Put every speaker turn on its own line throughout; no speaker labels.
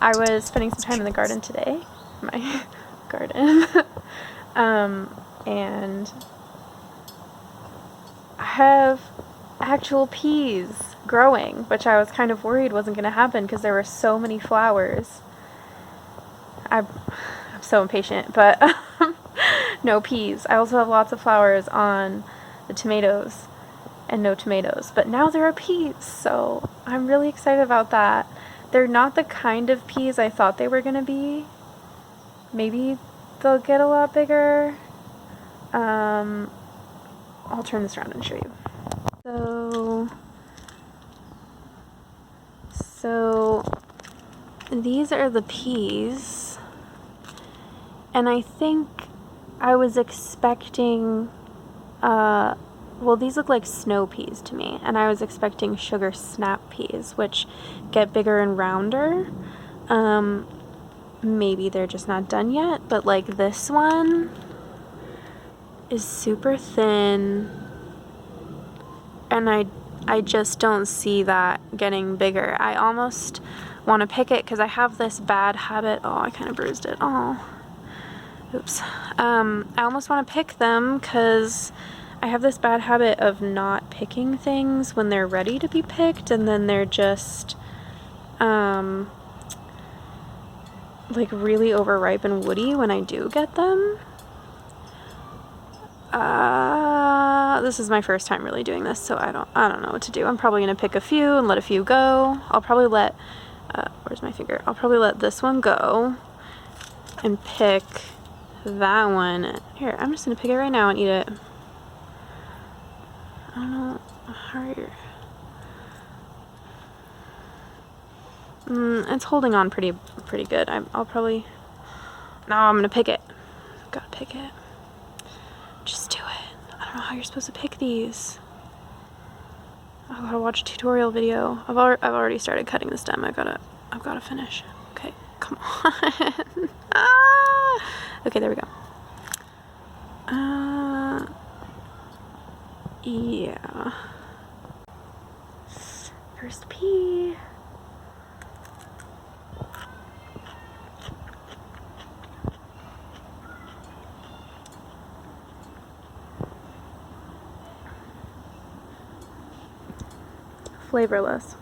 I was spending some time in the garden today, my garden, and I have actual peas growing, which I was kind of worried wasn't going to happen because there were so many flowers. I'm so impatient, but no peas. I also have lots of flowers on the tomatoes and no tomatoes, but now there are peas, so I'm really excited about that. They're not the kind of peas I thought they were going to be. Maybe they'll get a lot bigger. I'll turn this around and show you. So these are the peas, and I think I was expecting, well, these look like snow peas to me, and I was expecting sugar snap peas, which get bigger and rounder. Maybe they're just not done yet, but like this one is super thin, and I just don't see that getting bigger. I almost want to pick it because I have this bad habit. Oh, I kind of bruised it. Oh, oops. I almost want to pick them because I have this bad habit of not picking things when they're ready to be picked, and then they're just like really overripe and woody when I do get them. This is my first time really doing this, so I don't know what to do. I'm probably gonna pick a few and let a few go. I'll probably let where's my finger? I'll probably let this one go and pick that one. Here, I'm just gonna pick it right now and eat it. I don't know how you're... it's holding on pretty good. I'll probably... No, I'm gonna pick it. Gotta pick it. Just do it. I don't know how you're supposed to pick these. I gotta watch a tutorial video. I've already started cutting the stem. I've gotta finish. Okay, come on. Okay, there we go. Yeah. First pea. Flavorless.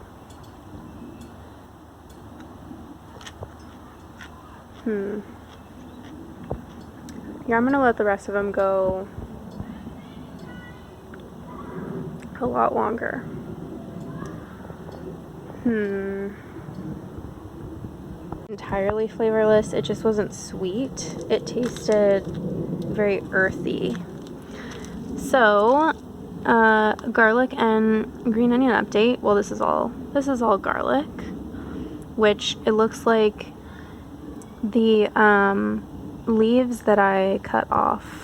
Yeah, I'm gonna let the rest of them go a lot longer. Entirely flavorless. It just wasn't sweet. It tasted very earthy. So, garlic and green onion update. Well, this is all garlic, which it looks like the leaves that I cut off.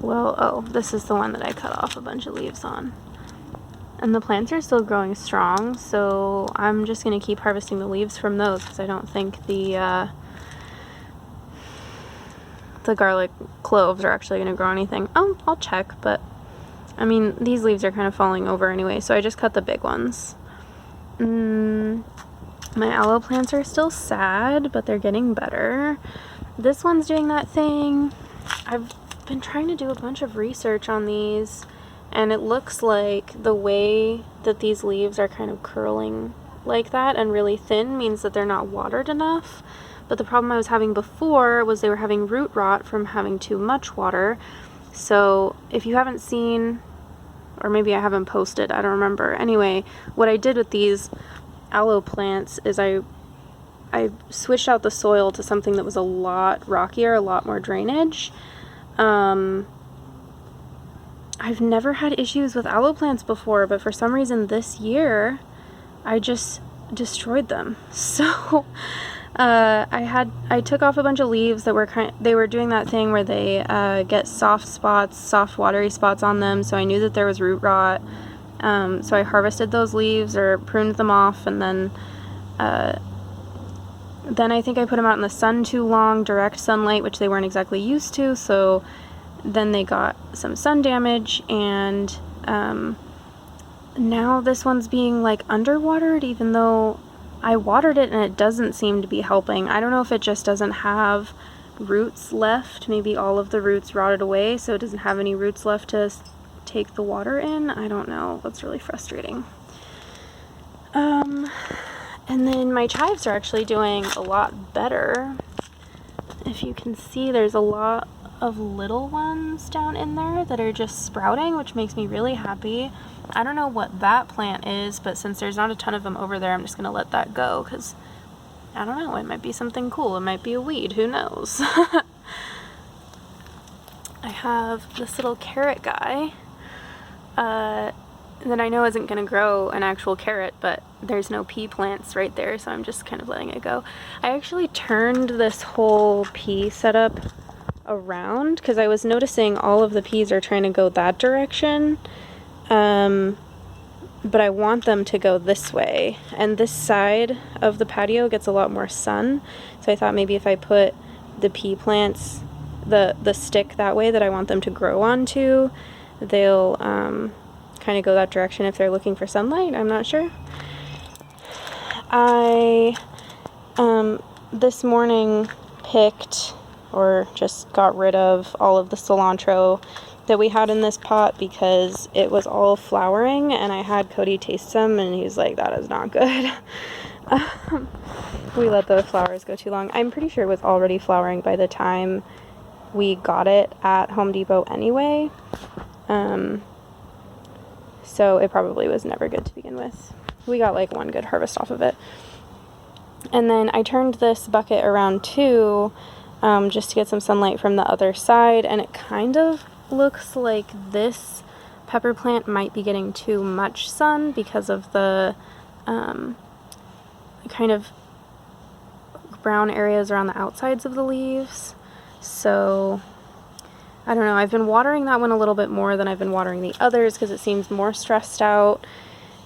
Well, oh, this is the one that I cut off a bunch of leaves on. And the plants are still growing strong, so I'm just going to keep harvesting the leaves from those because I don't think the garlic cloves are actually going to grow anything. Oh, I'll check, but I mean, these leaves are kind of falling over anyway, so I just cut the big ones. My aloe plants are still sad, but they're getting better. This one's doing that thing. I've been trying to do a bunch of research on these, and it looks like the way that these leaves are kind of curling like that and really thin means that they're not watered enough. But the problem I was having before was they were having root rot from having too much water. So if you haven't seen, or maybe I haven't posted, I don't remember. Anyway, what I did with these aloe plants is I switched out the soil to something that was a lot rockier, a lot more drainage. I've never had issues with aloe plants before, but for some reason this year I just destroyed them. So I took off a bunch of leaves that were they were doing that thing where they get soft spots, soft watery spots on them, so I knew that there was root rot. So I harvested those leaves or pruned them off, and then I think I put them out in the sun too long, direct sunlight, which they weren't exactly used to, so then they got some sun damage, and now this one's being like underwatered, even though I watered it and it doesn't seem to be helping. I don't know if it just doesn't have roots left. Maybe all of the roots rotted away, so it doesn't have any roots left to take the water in. I don't know. That's really frustrating. And then my chives are actually doing a lot better. If you can see, there's a lot of little ones down in there that are just sprouting, which makes me really happy. I don't know what that plant is, but since there's not a ton of them over there, I'm just gonna let that go, because I don't know, it might be something cool. It might be a weed, who knows? I have this little carrot guy that I know isn't going to grow an actual carrot, but there's no pea plants right there, so I'm just kind of letting it go. I actually turned this whole pea setup around because I was noticing all of the peas are trying to go that direction, but I want them to go this way, and this side of the patio gets a lot more sun, so I thought maybe if I put the pea plants, the stick that way that I want them to grow onto, they'll kind of go that direction if they're looking for sunlight. I'm not sure. I this morning picked, or just got rid of, all of the cilantro that we had in this pot because it was all flowering, and I had Cody taste some and he's like, that is not good. We let the flowers go too long. I'm pretty sure it was already flowering by the time we got it at Home Depot anyway. So it probably was never good to begin with. We got like one good harvest off of it. And then I turned this bucket around too, just to get some sunlight from the other side, and it kind of looks like this pepper plant might be getting too much sun because of the kind of brown areas around the outsides of the leaves. So I don't know, I've been watering that one a little bit more than I've been watering the others because it seems more stressed out.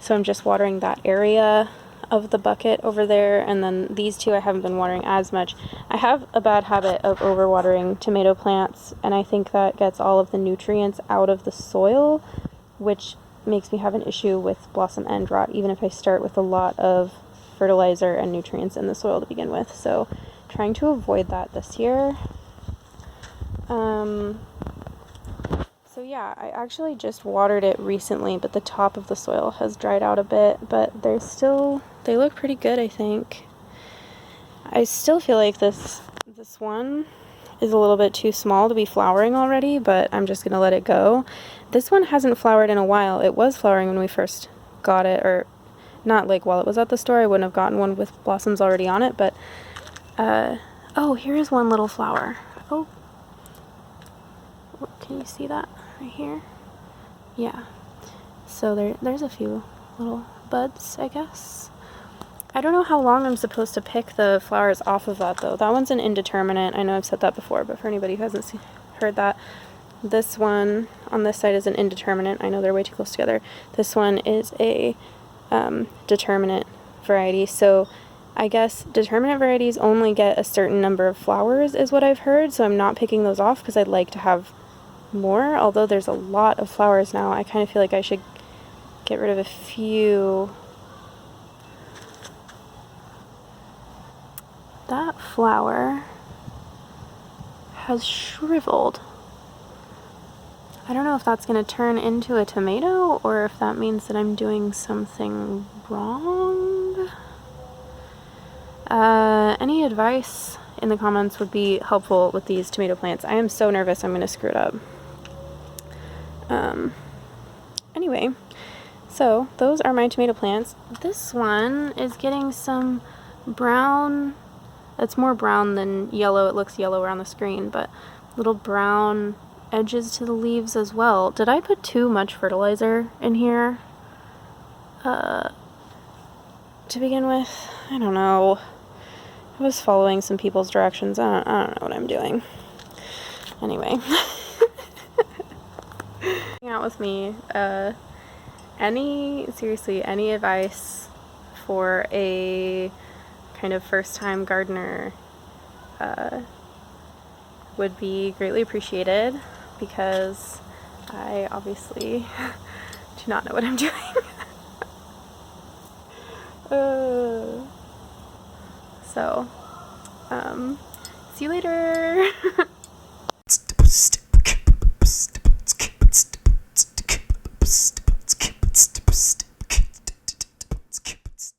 So I'm just watering that area of the bucket over there, and then these two I haven't been watering as much. I have a bad habit of overwatering tomato plants, and I think that gets all of the nutrients out of the soil, which makes me have an issue with blossom end rot, even if I start with a lot of fertilizer and nutrients in the soil to begin with. So trying to avoid that this year. So yeah, I actually just watered it recently, but the top of the soil has dried out a bit, but they look pretty good, I think. I still feel like this one is a little bit too small to be flowering already, but I'm just gonna let it go. This one hasn't flowered in a while. It was flowering when we first got it, or not like while it was at the store. I wouldn't have gotten one with blossoms already on it, but oh, here is one little flower. Oh, can you see that right here? Yeah. So there's a few little buds, I guess. I don't know how long I'm supposed to pick the flowers off of that, though. That one's an indeterminate. I know I've said that before, but for anybody who hasn't heard that, this one on this side is an indeterminate. I know they're way too close together. This one is a determinate variety. So I guess determinate varieties only get a certain number of flowers, is what I've heard. So I'm not picking those off because I'd like to have more, although there's a lot of flowers now. I kind of feel like I should get rid of a few. That flower has shriveled. I don't know if that's going to turn into a tomato or if that means that I'm doing something wrong. Any advice in the comments would be helpful with these tomato plants. I am so nervous I'm going to screw it up. Anyway, so those are my tomato plants. This one is getting some brown. It's more brown than yellow. It looks yellow on the screen, but little brown edges to the leaves as well. Did I put too much fertilizer in here to begin with? I don't know. I was following some people's directions. I don't know what I'm doing. Anyway. Hang out with me. Seriously, any advice for a kind of first-time gardener would be greatly appreciated, because I obviously do not know what I'm doing. So, see you later.